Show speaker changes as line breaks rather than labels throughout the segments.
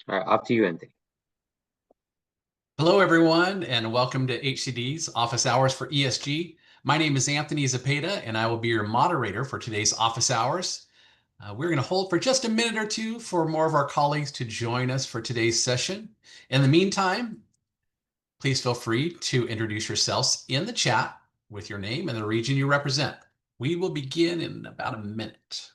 All right, up to you, Anthony.
Hello, everyone, and welcome to HCD's Office Hours for ESG. My name is Anthony Zepeda, and I will be your moderator for today's office hours. We're going to hold for just a minute or two for more of our colleagues to join us for today's session. In the meantime, please feel free to introduce yourselves in the chat with your name and the region you represent. We will begin in about a minute.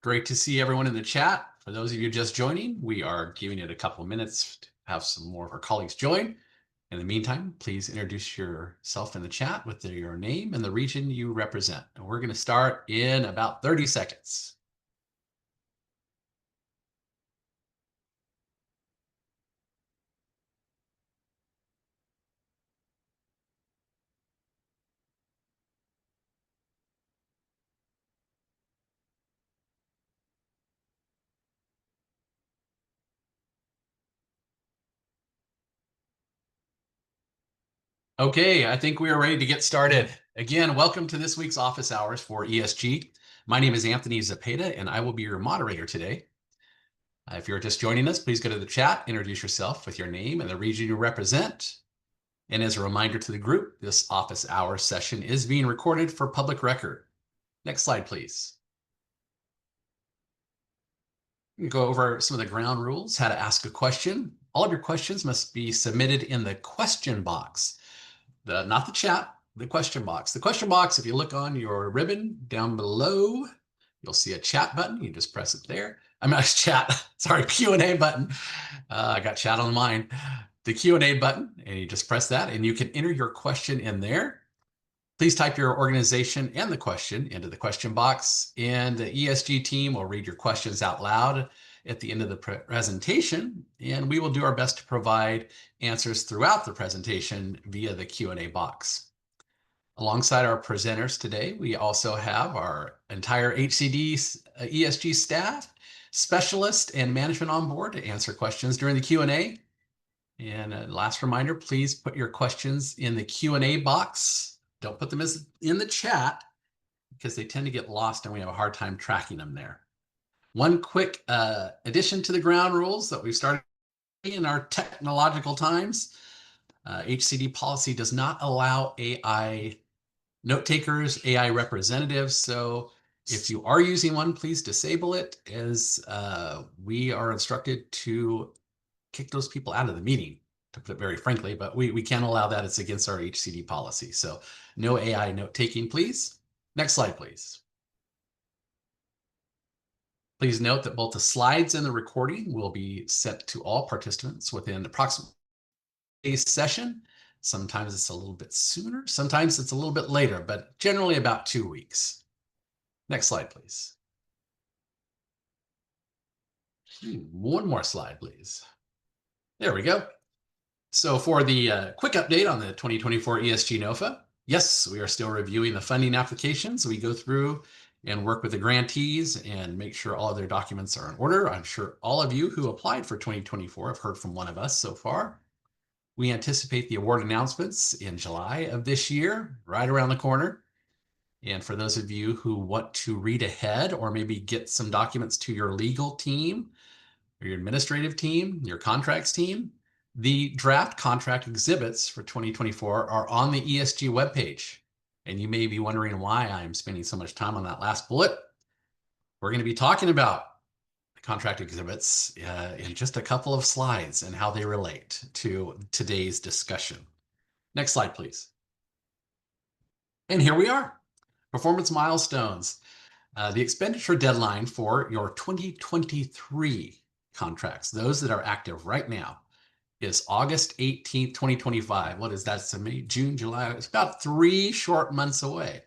Great to see everyone in the chat. For those of you just joining, we are giving it a couple of minutes to have some more of our colleagues join. In the meantime, please introduce yourself in the chat with your name and the region you represent. And we're going to start in about 30 seconds. Okay, I think we are ready to get started. Again, welcome to this week's office hours for ESG. My name is Anthony Zepeda, and I will be your moderator today. If you're just joining us, please go to the chat, introduce yourself with your name and the region you represent. And as a reminder to the group, this office hour session is being recorded for public record. Next slide, please. Go over some of the ground rules, how to ask a question. All of your questions must be submitted in the question box, not the chat, the question box. The question box, if you look on your ribbon down below, you'll see a chat button. You just press it there. I'm not chat, sorry, Q&A button. I got chat on mine. The Q&A button, and you just press that, and you can enter your question in there. Please type your organization and the question into the question box, and the ESG team will read your questions out loud at the end of the presentation, and we will do our best to provide answers throughout the presentation via the Q&A box. Alongside our presenters today, we also have our entire HCD ESG staff, specialists, and management on board to answer questions during the Q&A. And last reminder, please put your questions in the Q&A box. Don't put them in the chat because they tend to get lost and we have a hard time tracking them there. One quick addition to the ground rules that we've started in our technological times. HCD policy does not allow AI note takers, AI representatives. So if you are using one, please disable it, as we are instructed to kick those people out of the meeting, to put it very frankly, but we can't allow that. It's against our HCD policy. So no AI note taking, please. Next slide, please. Please note that both the slides and the recording will be sent to all participants within approximately a session. Sometimes it's a little bit sooner, sometimes it's a little bit later, but generally about 2 weeks. Next slide, please. One more slide, please. There we go. So for the quick update on the 2024 ESG NOFA, yes, we are still reviewing the funding applications. We go through and work with the grantees and make sure all of their documents are in order. I'm sure all of you who applied for 2024 have heard from one of us so far. We anticipate the award announcements in July of this year, right around the corner. And for those of you who want to read ahead or maybe get some documents to your legal team or your administrative team, your contracts team, the draft contract exhibits for 2024 are on the ESG webpage. And you may be wondering why I'm spending so much time on that last bullet. We're going to be talking about the contract exhibits in just a couple of slides and how they relate to today's discussion. Next slide, please. And here we are, performance milestones. The expenditure deadline for your 2023 contracts, those that are active right now, is August 18th, 2025. What is that? So May, June, July. It's about 3 short months away.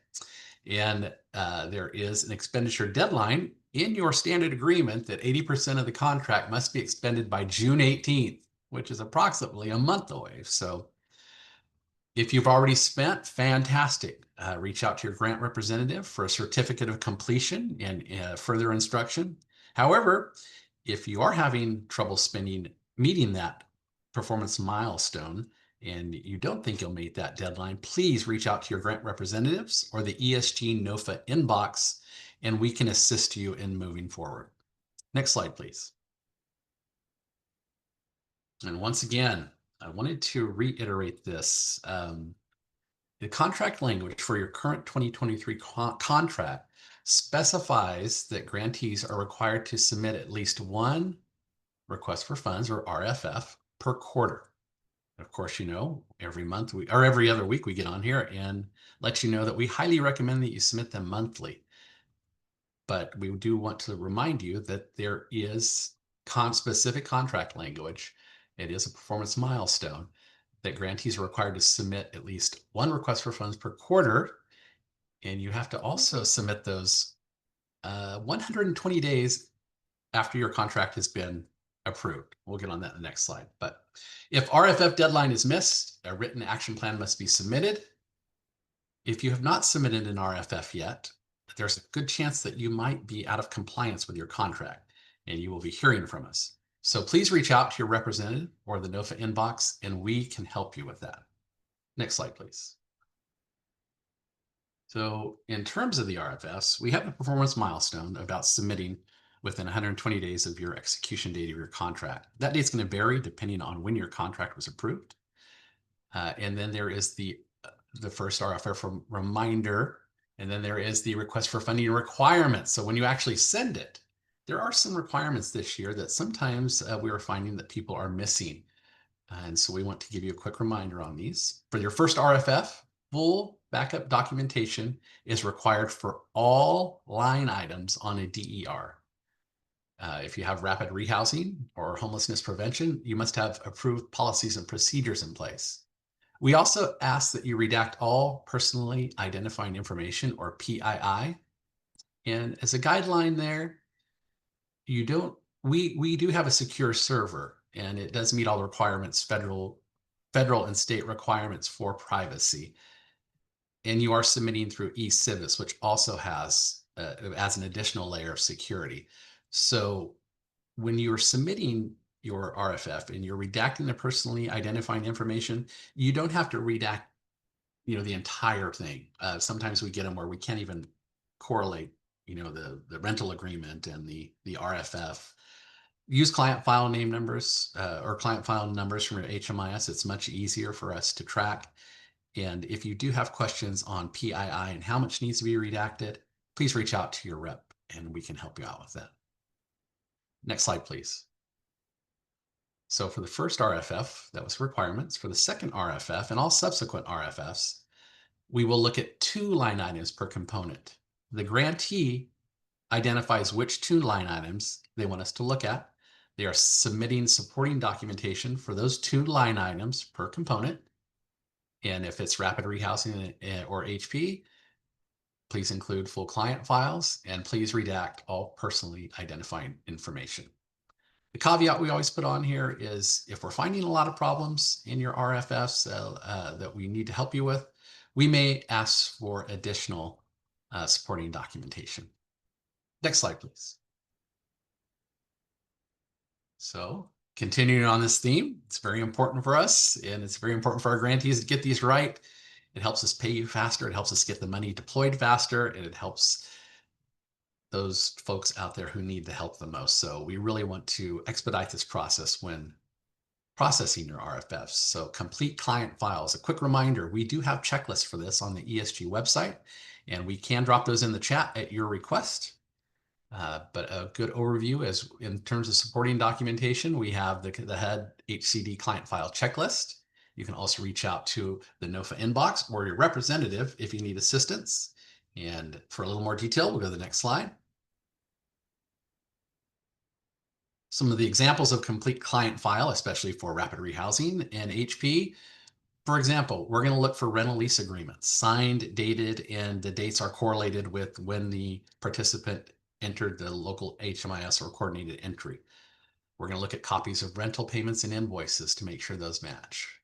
And there is an expenditure deadline in your standard agreement that 80% of the contract must be expended by June 18th, which is approximately a month away. So if you've already spent, fantastic. Reach out to your grant representative for a certificate of completion and further instruction. However, if you are having trouble meeting that performance milestone and you don't think you'll meet that deadline, please reach out to your grant representatives or the ESG NOFA inbox, and we can assist you in moving forward. Next slide, please. And once again, I wanted to reiterate this. The contract language for your current 2023 contract specifies that grantees are required to submit at least one request for funds, or RFF, per quarter. Of course, you know, every month or every other week we get on here and let you know that we highly recommend that you submit them monthly. But we do want to remind you that there is specific contract language. It is a performance milestone that grantees are required to submit at least one request for funds per quarter. And you have to also submit those 120 days after your contract has been approved. We'll get on that in the next slide. But if RFF deadline is missed, a written action plan must be submitted. If you have not submitted an RFF yet, there's a good chance that you might be out of compliance with your contract and you will be hearing from us. So please reach out to your representative or the NOFA inbox and we can help you with that. Next slide, please. So in terms of the RFFs, we have a performance milestone about submitting within 120 days of your execution date of your contract. That date's going to vary depending on when your contract was approved. And then there is the first RFF reminder, and then there is the request for funding requirements. So when you actually send it, there are some requirements this year that sometimes we are finding that people are missing. And so we want to give you a quick reminder on these. For your first RFF, full backup documentation is required for all line items on a DER. If you have rapid rehousing or homelessness prevention, you must have approved policies and procedures in place. We also ask that you redact all personally identifying information, or PII. And as a guideline there, we do have a secure server, and it does meet all the requirements, federal and state requirements for privacy. And you are submitting through eCivis, which also has as an additional layer of security. So when you're submitting your RFF and you're redacting the personally identifying information, you don't have to redact, the entire thing. Sometimes we get them where we can't even correlate, the rental agreement and the RFF. Use client file name numbers or client file numbers from your HMIS. It's much easier for us to track. And if you do have questions on PII and how much needs to be redacted, please reach out to your rep and we can help you out with that. Next slide, please. So for the first RFF, that was requirements. For the second RFF and all subsequent RFFs, we will look at 2 line items per component. The grantee identifies which 2 line items they want us to look at. They are submitting supporting documentation for those 2 line items per component. And if it's rapid rehousing or HP, please include full client files and please redact all personally identifying information. The caveat we always put on here is if we're finding a lot of problems in your RFFs that we need to help you with, we may ask for additional supporting documentation. Next slide, please. So continuing on this theme, it's very important for us and it's very important for our grantees to get these right. It helps us pay you faster. It helps us get the money deployed faster, and it helps those folks out there who need the help the most. So we really want to expedite this process when processing your RFFs. So complete client files. A quick reminder, we do have checklists for this on the ESG website, and we can drop those in the chat at your request. But a good overview is in terms of supporting documentation, we have the HEAD HCD client file checklist. You can also reach out to the NOFA inbox or your representative if you need assistance. And for a little more detail, we'll go to the next slide. Some of the examples of complete client file, especially for rapid rehousing and HP. For example, we're going to look for rental lease agreements, signed, dated, and the dates are correlated with when the participant entered the local HMIS or coordinated entry. We're going to look at copies of rental payments and invoices to make sure those match.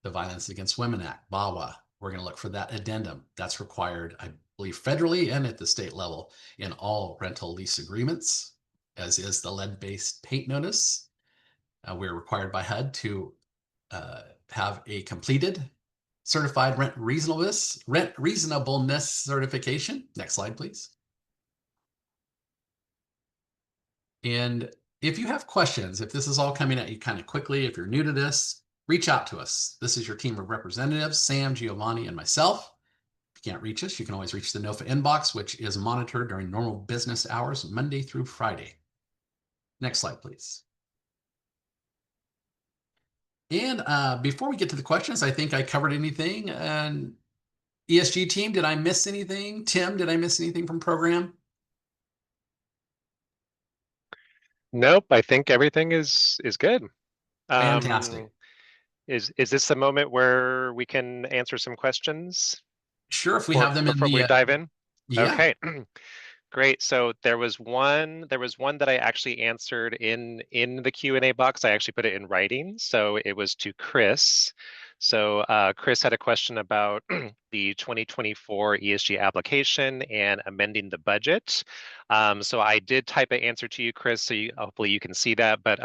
The Violence Against Women Act, VAWA, we're going to look for that addendum. That's required, I believe, federally and at the state level in all rental lease agreements, as is the lead-based paint notice. We're required by HUD to have a completed certified rent reasonableness certification. Next slide, please. And if you have questions, if this is all coming at you kind of quickly, if you're new to this, reach out to us. This is your team of representatives, Sam, Giovanni, and myself. If you can't reach us, you can always reach the NOFA inbox, which is monitored during normal business hours, Monday through Friday. Next slide, please. And before we get to the questions, I think I covered anything. And ESG team, did I miss anything? Tim, did I miss anything from program?
Nope, I think everything is good.
Fantastic.
Is this the moment where we can answer some questions
Sure, if we have them in
before
the
we dive in?
yeah.
Okay. Great. So there was one that I actually answered in the Q&A box. I actually put it in writing. So it was to Chris. So Chris had a question about the 2024 ESG application and amending the budget. So I did type an answer to you, Chris, so hopefully you can see that. But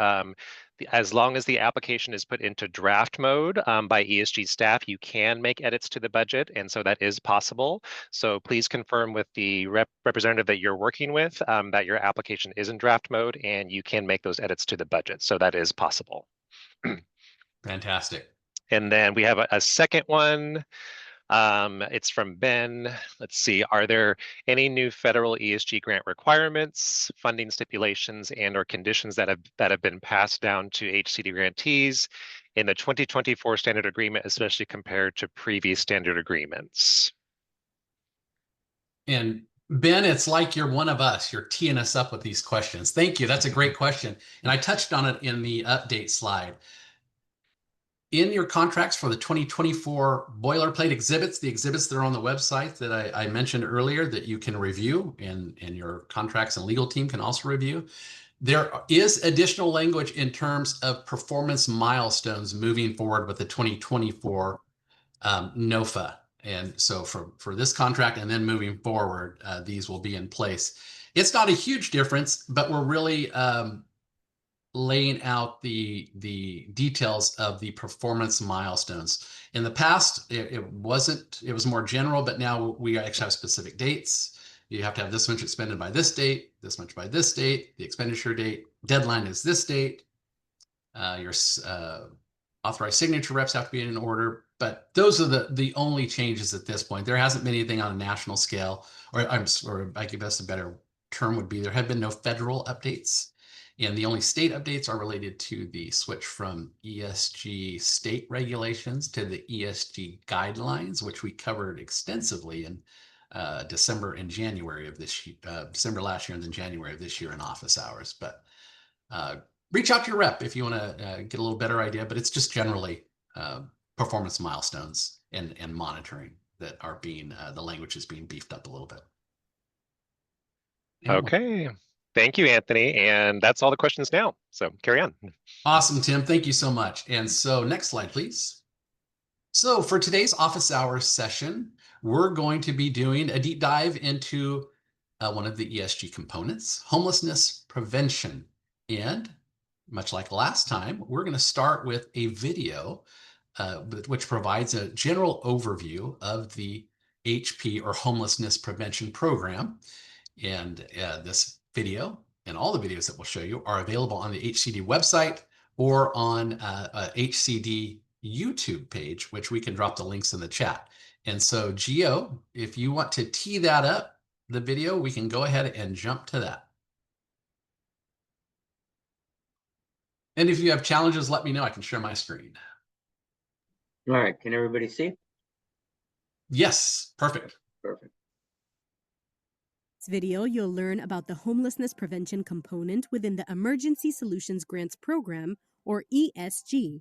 as long as the application is put into draft mode by ESG staff, you can make edits to the budget. And so that is possible. So please confirm with the representative that you're working with that your application is in draft mode and you can make those edits to the budget. So that is possible.
Fantastic.
And then we have a second one. It's from Ben. Let's see, are there any new federal ESG grant requirements, funding stipulations, and or conditions that have been passed down to HCD grantees in the 2024 standard agreement, especially compared to previous standard agreements?
And Ben, it's like you're one of us. You're teeing us up with these questions. Thank you. That's a great question. And I touched on it in the update slide. In your contracts for the 2024 boilerplate exhibits, the exhibits that are on the website that I mentioned earlier that you can review and your contracts and legal team can also review, there is additional language in terms of performance milestones moving forward with the 2024 NOFA. And so for this contract and then moving forward, these will be in place. It's not a huge difference, but we're really laying out the details of the performance milestones. In the past, it was more general, but now we actually have specific dates. You have to have this much expended by this date, this much by this date, the expenditure date, deadline is this date. Your authorized signature reps have to be in order, but those are the only changes at this point. There hasn't been anything on a national scale, or I guess a better term would be there have been no federal updates. And the only state updates are related to the switch from ESG state regulations to the ESG guidelines, which we covered extensively in December and January of this year, December last year and then January of this year in office hours. But reach out to your rep if you want to get a little better idea, but it's just generally performance milestones and monitoring that are being, the language is being beefed up a little bit.
Okay. Thank you, Anthony. And that's all the questions now. So carry on.
Awesome, Tim. Thank you so much. And so next slide, please. So for today's office hours session, we're going to be doing a deep dive into one of the ESG components, homelessness prevention. And much like last time, we're going to start with a video which provides a general overview of the HP or homelessness prevention program. And this video and all the videos that we'll show you are available on the HCD website or on a HCD YouTube page, which we can drop the links in the chat. And so, Gio, if you want to tee that up, the video, we can go ahead and jump to that. And if you have challenges, let me know. I can share my screen.
All right, can everybody see?
Yes, perfect.
Perfect.
This video, you'll learn about the homelessness prevention component within the Emergency Solutions Grants Program, or ESG.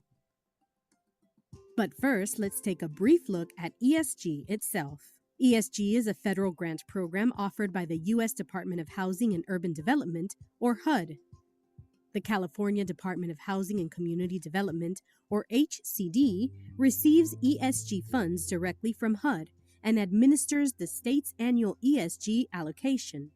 But first, let's take a brief look at ESG itself. ESG is a federal grant program offered by the U.S. Department of Housing and Urban Development, or HUD. The California Department of Housing and Community Development, or HCD, receives ESG funds directly from HUD and administers the state's annual ESG allocation.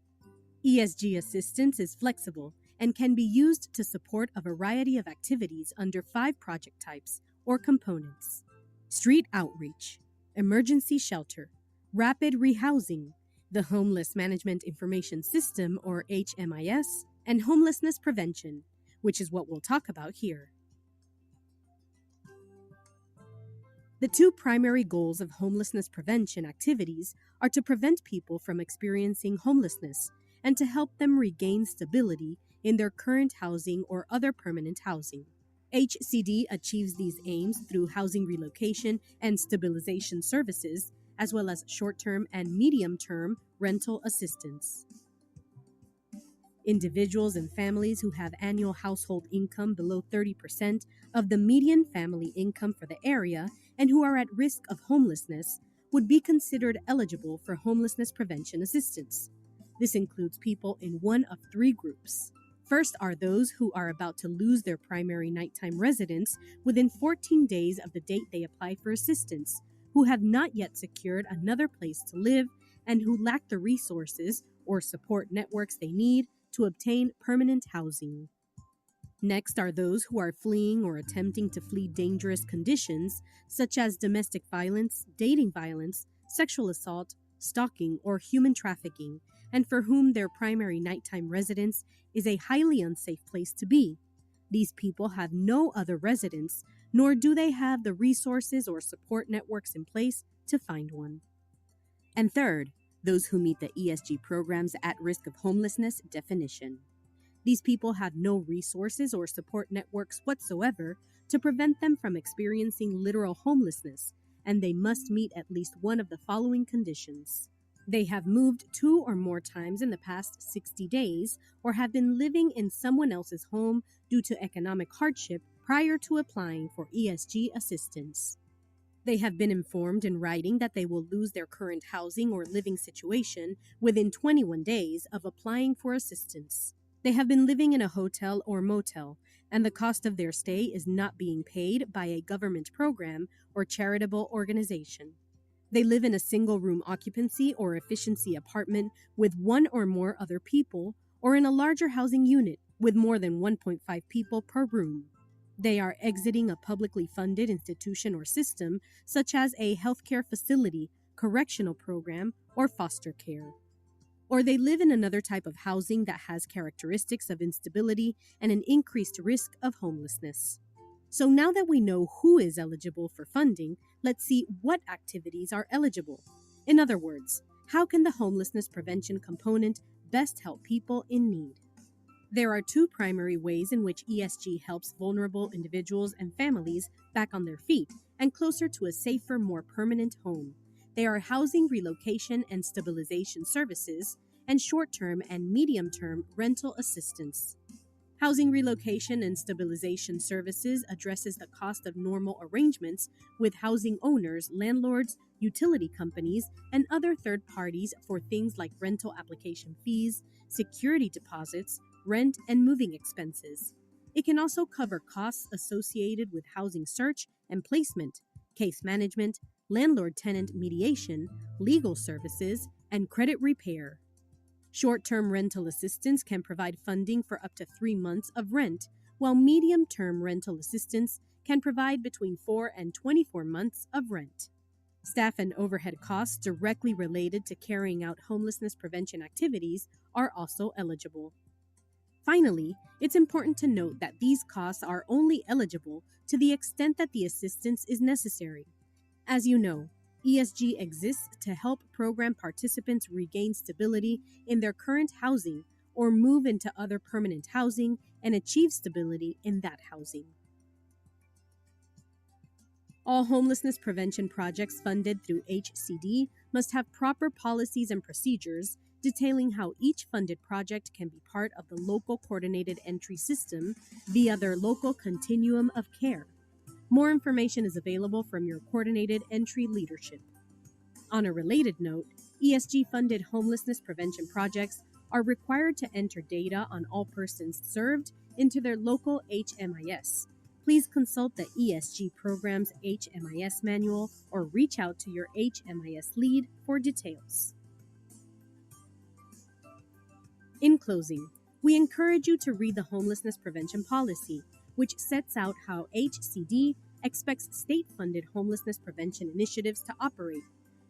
ESG assistance is flexible and can be used to support a variety of activities under 5 project types or components: street outreach, emergency shelter, rapid rehousing, the Homeless Management Information System, or HMIS, and homelessness prevention, which is what we'll talk about here. The 2 primary goals of homelessness prevention activities are to prevent people from experiencing homelessness and to help them regain stability in their current housing or other permanent housing. HCD achieves these aims through housing relocation and stabilization services, as well as short-term and medium-term rental assistance. Individuals and families who have annual household income below 30% of the median family income for the area and who are at risk of homelessness would be considered eligible for homelessness prevention assistance. This includes people in one of 3 groups. First are those who are about to lose their primary nighttime residence within 14 days of the date they apply for assistance, who have not yet secured another place to live and who lack the resources or support networks they need to obtain permanent housing. Next are those who are fleeing or attempting to flee dangerous conditions such as domestic violence, dating violence, sexual assault, stalking, or human trafficking, and for whom their primary nighttime residence is a highly unsafe place to be. These people have no other residence, nor do they have the resources or support networks in place to find one. And third, those who meet the ESG program's at-risk of homelessness definition. These people have no resources or support networks whatsoever to prevent them from experiencing literal homelessness, and they must meet at least one of the following conditions. They have moved 2 or more times in the past 60 days or have been living in someone else's home due to economic hardship prior to applying for ESG assistance. They have been informed in writing that they will lose their current housing or living situation within 21 days of applying for assistance. They have been living in a hotel or motel, and the cost of their stay is not being paid by a government program or charitable organization. They live in a single-room occupancy or efficiency apartment with 1 or more other people, or in a larger housing unit with more than 1.5 people per room. They are exiting a publicly funded institution or system, such as a healthcare facility, correctional program, or foster care. Or they live in another type of housing that has characteristics of instability and an increased risk of homelessness. So now that we know who is eligible for funding, let's see what activities are eligible. In other words, how can the homelessness prevention component best help people in need? There are 2 primary ways in which ESG helps vulnerable individuals and families back on their feet and closer to a safer, more permanent home. They are housing relocation and stabilization services and short-term and medium-term rental assistance. Housing relocation and stabilization services addresses the cost of normal arrangements with housing owners, landlords, utility companies, and other third parties for things like rental application fees, security deposits, rent, and moving expenses. It can also cover costs associated with housing search and placement, case management, landlord-tenant mediation, legal services, and credit repair. Short-term rental assistance can provide funding for up to 3 months of rent, while medium-term rental assistance can provide between 4 and 24 months of rent. Staff and overhead costs directly related to carrying out homelessness prevention activities are also eligible. Finally, it's important to note that these costs are only eligible to the extent that the assistance is necessary. As you know, ESG exists to help program participants regain stability in their current housing or move into other permanent housing and achieve stability in that housing. All homelessness prevention projects funded through HCD must have proper policies and procedures detailing how each funded project can be part of the local coordinated entry system via their local continuum of care. More information is available from your coordinated entry leadership. On a related note, ESG-funded homelessness prevention projects are required to enter data on all persons served into their local HMIS. Please consult the ESG program's HMIS manual or reach out to your HMIS lead for details. In closing, we encourage you to read the Homelessness Prevention Policy, which sets out how HCD expects state-funded homelessness prevention initiatives to operate.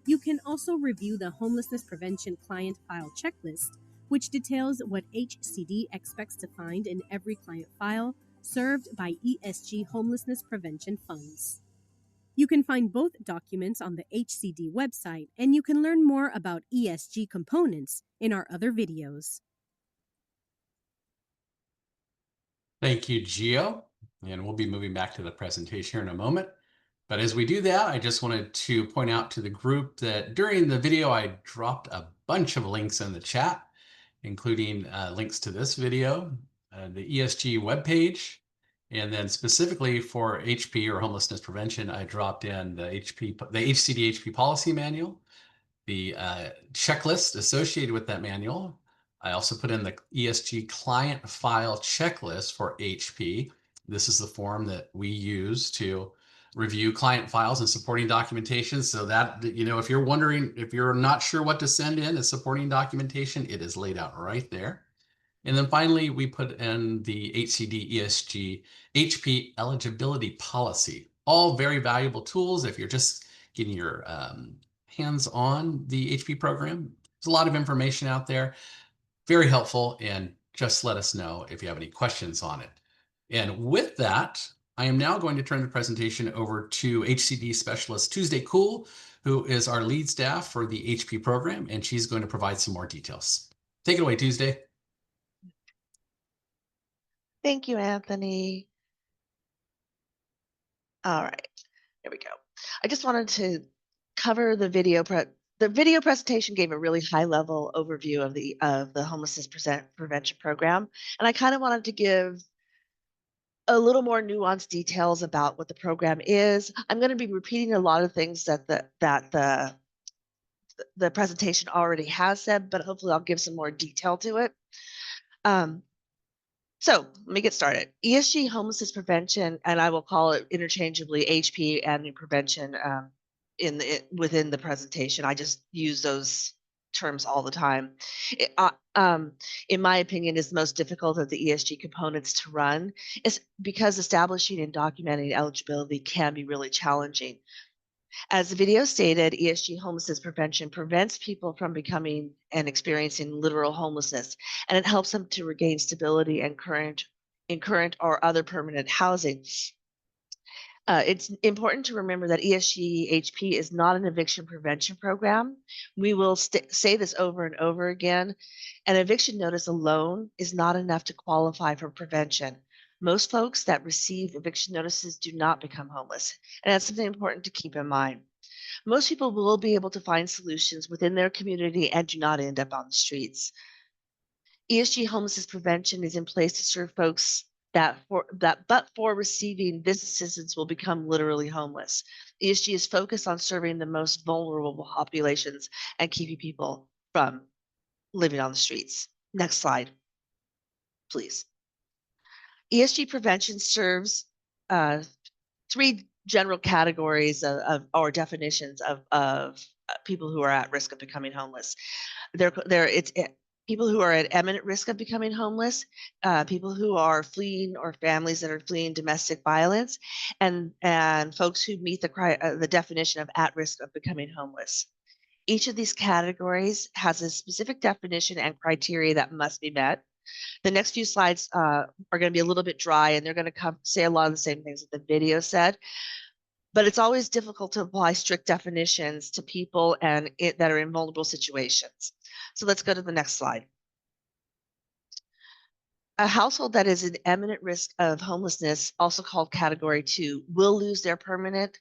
You can also review the Homelessness Prevention Client File Checklist, which details what HCD expects to find in every client file served by ESG homelessness prevention funds. You can find both documents on the HCD website, and you can learn more about ESG components in our other videos.
Thank you, Gio. And we'll be moving back to the presentation here in a moment. But as we do that, I just wanted to point out to the group that during the video, I dropped a bunch of links in the chat, including links to this video, the ESG webpage, and then specifically for HP or homelessness prevention, I dropped in the HCD HP policy manual, the checklist associated with that manual. I also put in the ESG client file checklist for HP. This is the form that we use to review client files and supporting documentation, so that, if you're wondering, if you're not sure what to send in as supporting documentation, it is laid out right there. And then finally, we put in the HCD ESG HP eligibility policy. All very valuable tools if you're just getting your hands on the HP program. There's a lot of information out there, very helpful, and just let us know if you have any questions on it. And with that, I am now going to turn the presentation over to HCD Specialist Tuesday Cool, who is our lead staff for the HP program, and she's going to provide some more details. Take it away, Tuesday.
Thank you, Anthony. All right, here we go. I just wanted to cover the video. The video presentation gave a really high-level overview of the homelessness prevention program, and I kind of wanted to give a little more nuanced details about what the program is. I'm going to be repeating a lot of things that the presentation already has said, but hopefully I'll give some more detail to it. So let me get started. ESG homelessness prevention, and I will call it interchangeably HP and prevention within the presentation. I just use those terms all the time. In my opinion, is the most difficult of the ESG components to run, is because establishing and documenting eligibility can be really challenging. As the video stated, ESG homelessness prevention prevents people from becoming and experiencing literal homelessness, and it helps them to regain stability and in current or other permanent housing. It's important to remember that ESG HP is not an eviction prevention program. We will say this over and over again. An eviction notice alone is not enough to qualify for prevention. Most folks that receive eviction notices do not become homeless, and that's something important to keep in mind. Most people will be able to find solutions within their community and do not end up on the streets. ESG homelessness prevention is in place to serve folks that but for receiving this assistance will become literally homeless. ESG is focused on serving the most vulnerable populations and keeping people from living on the streets. Next slide, please. ESG prevention serves three general categories or definitions of people who are at risk of becoming homeless. It's people who are at imminent risk of becoming homeless, people who are fleeing or families that are fleeing domestic violence, and folks who meet the definition of at risk of becoming homeless. Each of these categories has a specific definition and criteria that must be met. The next few slides are going to be a little bit dry, and they're going to say a lot of the same things that the video said. But it's always difficult to apply strict definitions to people that are in vulnerable situations. So let's go to the next slide. A household that is in imminent risk of homelessness, also called Category 2, will lose their permanent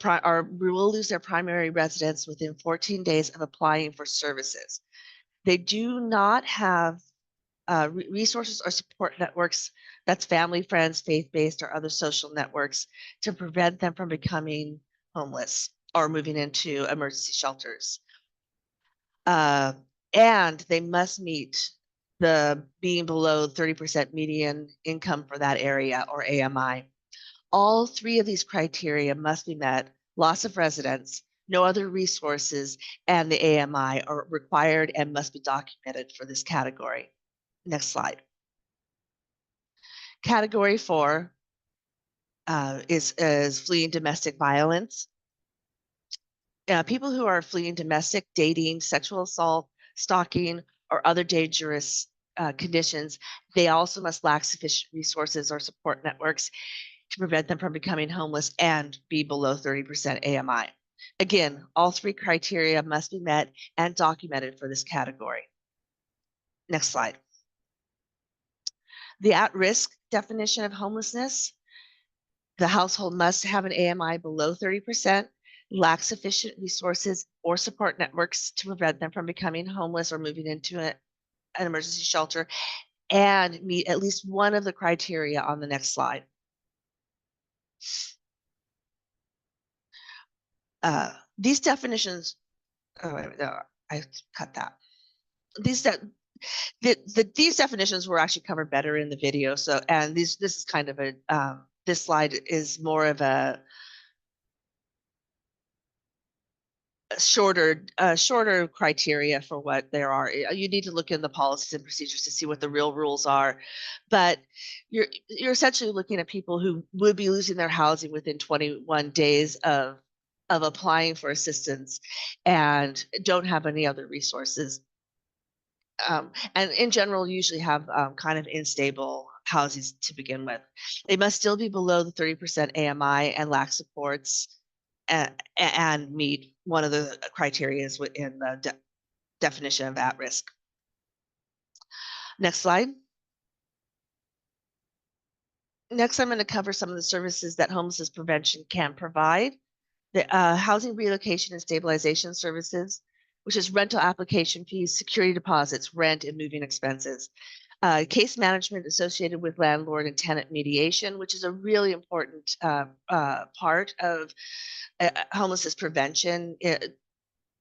or will lose their primary residence within 14 days of applying for services. They do not have resources or support networks, that's family, friends, faith-based, or other social networks, to prevent them from becoming homeless or moving into emergency shelters. And they must meet the being below 30% median income for that area, or AMI. All three of these criteria must be met: loss of residence, no other resources, and the AMI are required and must be documented for this category. Next slide. Category 4 is fleeing domestic violence. People who are fleeing domestic, dating, sexual assault, stalking, or other dangerous conditions, they also must lack sufficient resources or support networks to prevent them from becoming homeless and be below 30% AMI. Again, all three criteria must be met and documented for this category. Next slide. The at-risk definition of homelessness: the household must have an AMI below 30%, lack sufficient resources or support networks to prevent them from becoming homeless or moving into an emergency shelter, and meet at least one of the criteria on the next slide. These definitions, no, I cut that. These definitions were actually covered better in the video. So, and this is kind of a, this slide is more of a shorter criteria for what there are. You need to look in the policies and procedures to see what the real rules are, but you're essentially looking at people who would be losing their housing within 21 days of applying for assistance and don't have any other resources, and in general usually have kind of unstable houses to begin with. They must still be below the 30% AMI and lack supports, and meet one of the criteria within the definition of at risk. Next slide. Next, I'm going to cover some of the services that homelessness prevention can provide. The housing relocation and stabilization services, which is rental application fees, security deposits, rent, and moving expenses. Case management associated with landlord and tenant mediation, which is a really important part of homelessness prevention.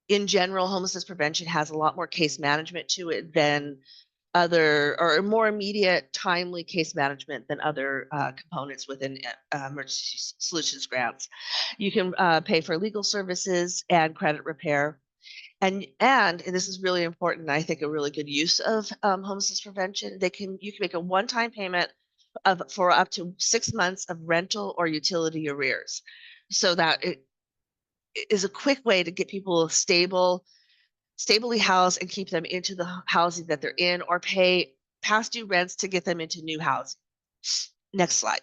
In general, homelessness prevention has a lot more case management to it than other, or more immediate, timely case management than other components within emergency solutions grants. You can pay for legal services and credit repair. And this is really important, I think a really good use of homelessness prevention. You can make a one-time payment for up to 6 months of rental or utility arrears. So that it is a quick way to get people stably housed and keep them into the housing that they're in, or pay past due rents to get them into new housing. Next slide.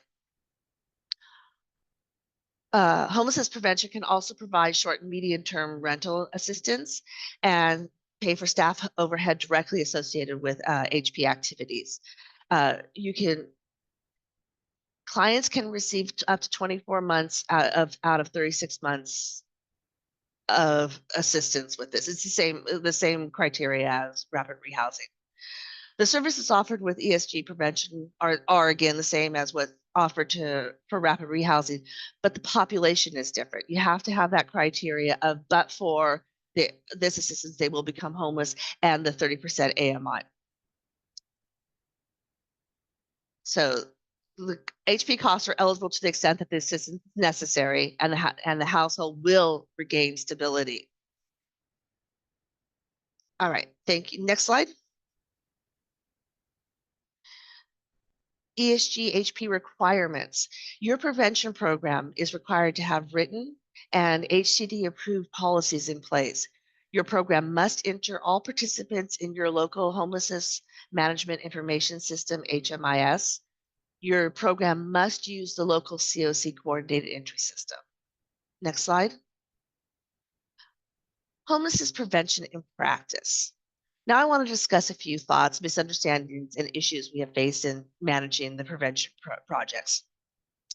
Homelessness prevention can also provide short and medium term rental assistance and pay for staff overhead directly associated with HP activities. Clients can receive up to 24 months out of 36 months of assistance with this. It's the same criteria as rapid rehousing. The services offered with ESG prevention are again the same as what's offered for rapid rehousing, but the population is different. You have to have that criteria of, but for this assistance, they will become homeless, and the 30% AMI. So the HP costs are eligible to the extent that the assistance is necessary, and the household will regain stability. All right, thank you. Next slide. ESG HP requirements. Your prevention program is required to have written and HCD approved policies in place. Your program must enter all participants in your local homelessness management information system, HMIS. Your program must use the local COC coordinated entry system. Next slide. Homelessness prevention in practice. Now I want to discuss a few thoughts, misunderstandings, and issues we have faced in managing the prevention projects.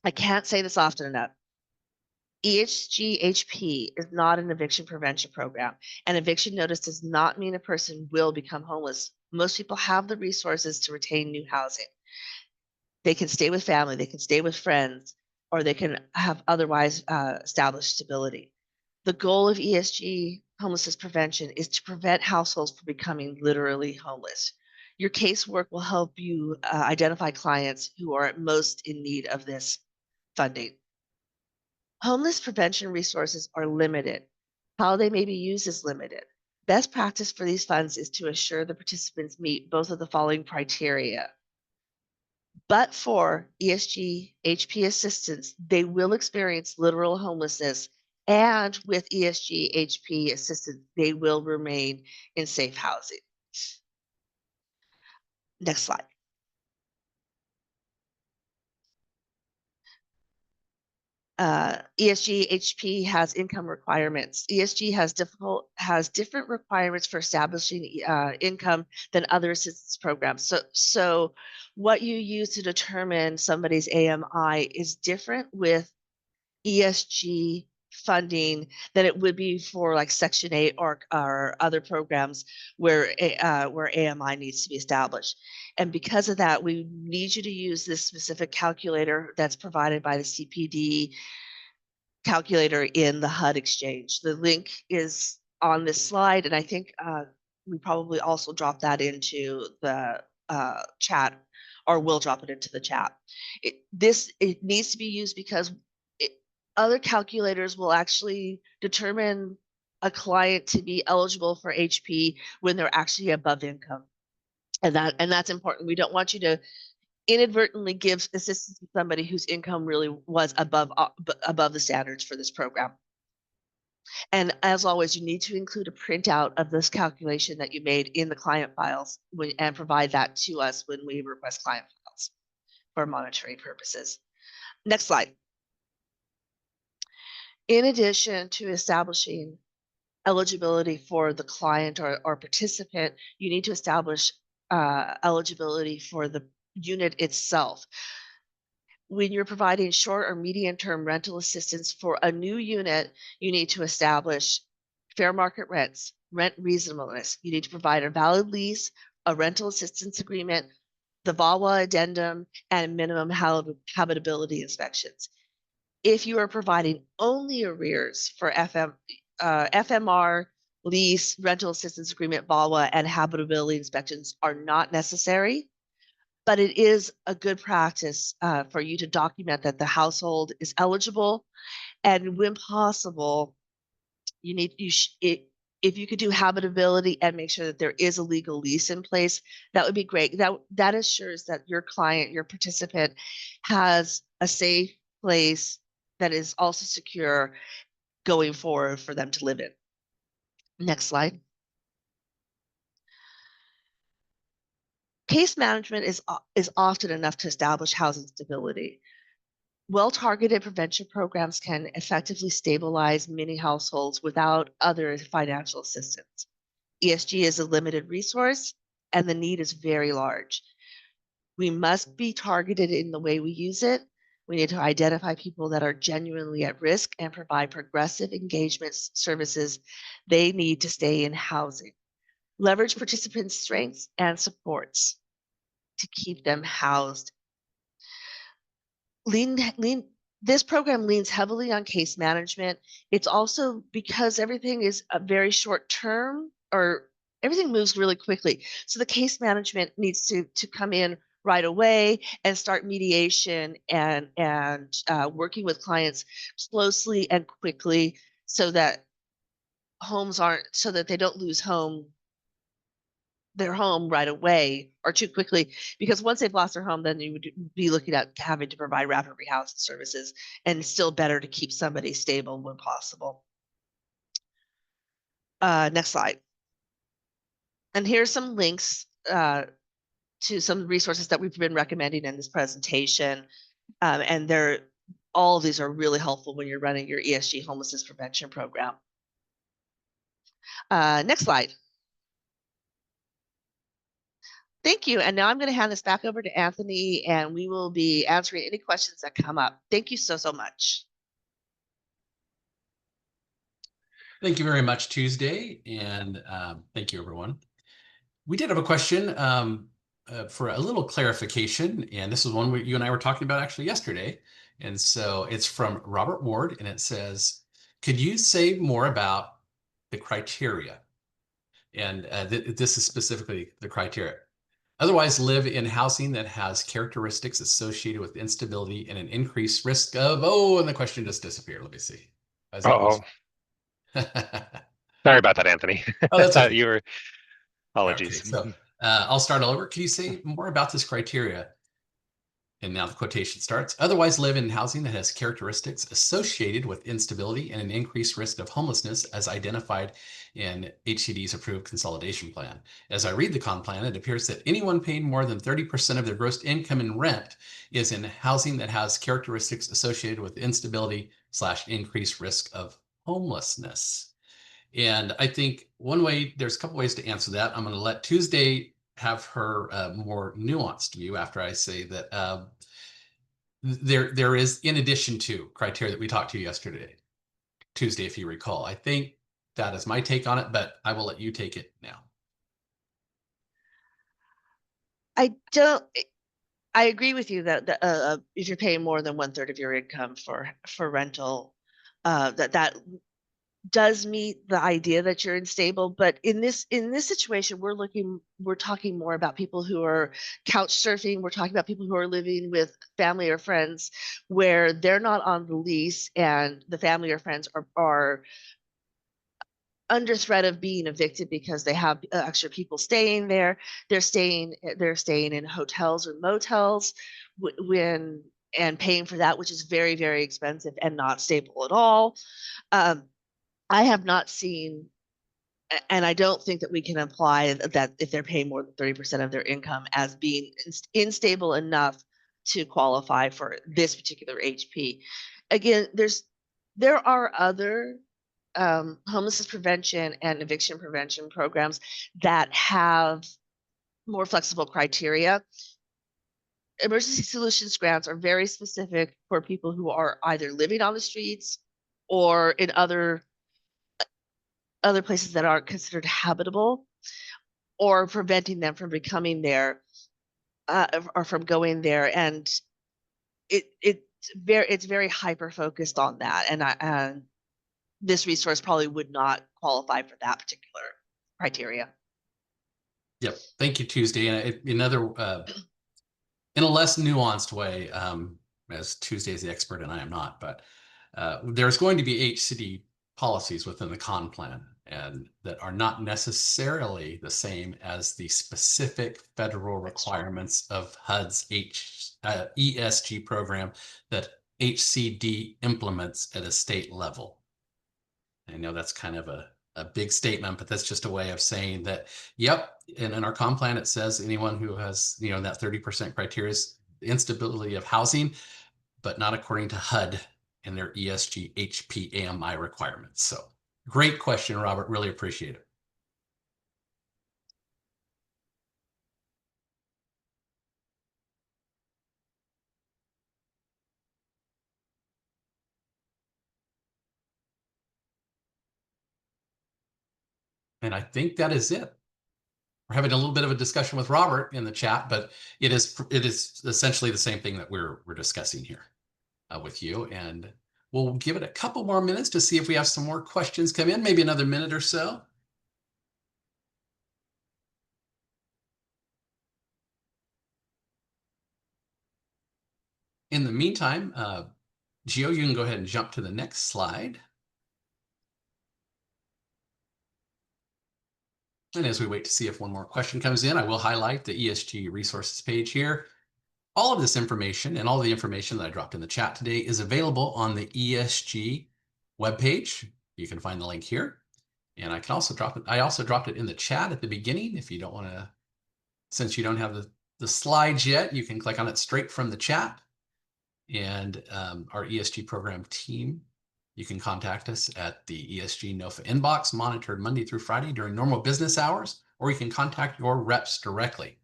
I can't say this often enough. ESG is not an eviction prevention program. An eviction notice does not mean a person will become homeless. Most people have the resources to retain new housing. They can stay with family, they can stay with friends, or they can have otherwise established stability. The goal of ESG homelessness prevention is to prevent households from becoming literally homeless. Your casework will help you identify clients who are most in need of this funding. Homeless prevention resources are limited. How they may be used is limited. Best practice for these funds is to assure the participants meet both of the following criteria. But for ESG HP assistance, they will experience literal homelessness. And with ESG HP assistance, they will remain in safe housing. Next slide. ESG HP has income requirements. ESG has different requirements for establishing income than other assistance programs. So what you use to determine somebody's AMI is different with ESG funding than it would be for like Section 8 or other programs where AMI needs to be established. And because of that, we need you to use this specific calculator that's provided by the CPD calculator in the HUD exchange. The link is on this slide, and I think we probably also drop that into the chat, or we'll drop it into the chat. It needs to be used because other calculators will actually determine a client to be eligible for HP when they're actually above income. And that's important. We don't want you to inadvertently give assistance to somebody whose income really was above the standards for this program. And as always, you need to include a printout of this calculation that you made in the client files and provide that to us when we request client files for monitoring purposes. Next slide. In addition to establishing eligibility for the client or participant, you need to establish eligibility for the unit itself. When you're providing short or medium-term rental assistance for a new unit, you need to establish fair market rents, rent reasonableness. You need to provide a valid lease, a rental assistance agreement, the VAWA addendum, and minimum habitability inspections. If you are providing only arrears for FMR, lease, rental assistance agreement, VAWA, and habitability inspections are not necessary, but it is a good practice for you to document that the household is eligible, and when possible, if you could do habitability and make sure that there is a legal lease in place, that would be great. That assures that your client, your participant, has a safe place that is also secure going forward for them to live in. Next slide. Case management is often enough to establish housing stability. Well-targeted prevention programs can effectively stabilize many households without other financial assistance. ESG is a limited resource, and the need is very large. We must be targeted in the way we use it. We need to identify people that are genuinely at risk and provide progressive engagement services they need to stay in housing. Leverage participants' strengths and supports to keep them housed. This program leans heavily on case management. It's also because everything is a very short term, or everything moves really quickly. So the case management needs to come in right away and start mediation and working with clients closely and quickly so that they don't lose their home right away or too quickly, because once they've lost their home, then you would be looking at having to provide rapid rehousing services, and it's still better to keep somebody stable when possible. Next slide. And here's some links to some resources that we've been recommending in this presentation. And all of these are really helpful when you're running your ESG homelessness prevention program. Next slide. Thank you. And now I'm going to hand this back over to Anthony, and we will be answering any questions that come up. Thank you so much.
Thank you very much, Tuesday, and thank you, everyone. We did have a question for a little clarification, and this is one you and I were talking about actually yesterday. And so it's from Robert Ward, and it says, could you say more about the criteria? And this is specifically the criteria. Otherwise, live in housing that has characteristics associated with instability and an increased risk of, and the question just disappeared. Let me see.
Uh-oh. Sorry about that, Anthony.
Oh, that's okay.
You were, apologies.
Okay, so I'll start all over. Can you say more about this criteria? And now the quotation starts. Otherwise live in housing that has characteristics associated with instability and an increased risk of homelessness as identified in HCD's approved consolidation plan. As I read the con plan, it appears that anyone paying more than 30% of their gross income in rent is in housing that has characteristics associated with instability / increased risk of homelessness. And I think one way, there's a couple ways to answer that. I'm going to let Tuesday have her more nuanced view after I say that there is, in addition to criteria that we talked to yesterday, Tuesday, if you recall. I think that is my take on it, but I will let you take it now.
I agree with you that if you're paying more than 1/3 of your income for rental, that does meet the idea that you're unstable. But in this situation, we're talking more about people who are couch surfing. We're talking about people who are living with family or friends where they're not on the lease and the family or friends are under threat of being evicted because they have extra people staying there. They're staying in hotels or motels and paying for that, which is very, very expensive and not stable at all. I have not seen, and I don't think that we can apply that if they're paying more than 30% of their income as being unstable enough to qualify for this particular HP. Again, there are other homelessness prevention and eviction prevention programs that have more flexible criteria. Emergency solutions grants are very specific for people who are either living on the streets or in other places that aren't considered habitable, or preventing them from becoming there or from going there. And it's very hyper focused on that. And this resource probably would not qualify for that particular criteria.
Yep. Thank you, Tuesday. And in a less nuanced way, as Tuesday is the expert and I am not, but there's going to be HCD policies within the con plan and that are not necessarily the same as the specific federal requirements of HUD's ESG program that HCD implements at a state level. I know that's kind of a big statement, but that's just a way of saying that, yep, and in our con plan, it says anyone who has, that 30% criteria is instability of housing, but not according to HUD and their ESG HPAMI requirements. So great question, Robert. Really appreciate it. And I think that is it. We're having a little bit of a discussion with Robert in the chat, but it is essentially the same thing that we're discussing here with you. And we'll give it a couple more minutes to see if we have some more questions come in, maybe another minute or so. In the meantime, Gio, you can go ahead and jump to the next slide. And as we wait to see if one more question comes in, I will highlight the ESG resources page here. All of this information and all the information that I dropped in the chat today is available on the ESG webpage. You can find the link here. And I can also drop it. I also dropped it in the chat at the beginning. If you don't want to, since you don't have the slides yet, you can click on it straight from the chat. And our ESG program team, you can contact us at the ESG NOFA inbox, monitored Monday through Friday during normal business hours, or you can contact your reps directly.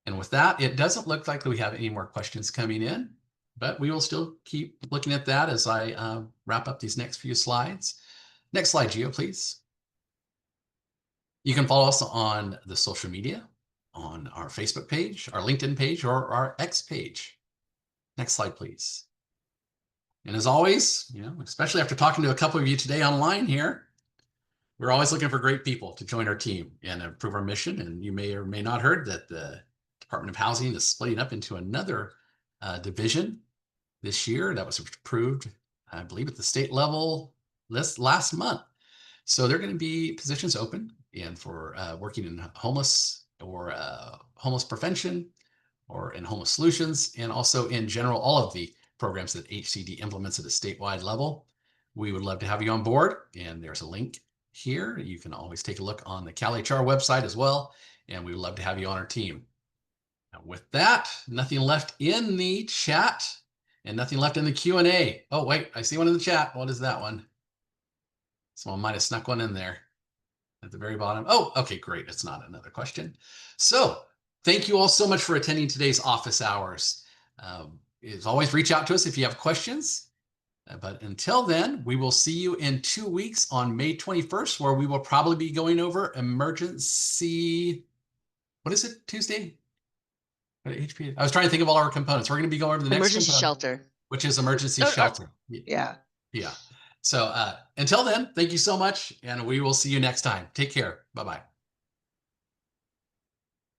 And with that, it doesn't look like we have any more questions coming in, but we will still keep looking at that as I wrap up these next few slides. Next slide, Gio, please. You can follow us on the social media, on our Facebook page, our LinkedIn page, or our X page. Next slide, please. And as always, especially after talking to a couple of you today online here, we're always looking for great people to join our team and improve our mission. And you may or may not heard that the Department of Housing is splitting up into another division this year. That was approved, I believe, at the state level this last month. So there are going to be positions open and for working in homeless or homeless prevention or in homeless solutions, and also in general, all of the programs that HCD implements at a statewide level. We would love to have you on board, and there's a link here. You can always take a look on the CalHR website as well, and we would love to have you on our team. Now, with that, nothing left in the chat and nothing left in the Q&A. Oh, wait, I see one in the chat. What is that one? Someone might have snuck one in there at the very bottom. Oh, okay, great. It's not another question. So thank you all so much for attending today's office hours. As always, reach out to us if you have questions. But until then, we will see you in 2 weeks on May 21st, where we will probably be going over emergency. What is it, Tuesday? HP. I was trying to think of all our components. We're going to be going over the next
Emergency shelter.
which is emergency shelter.
Yeah.
Yeah. So until then, thank you so much, and we will see you next time. Take care. Bye-bye.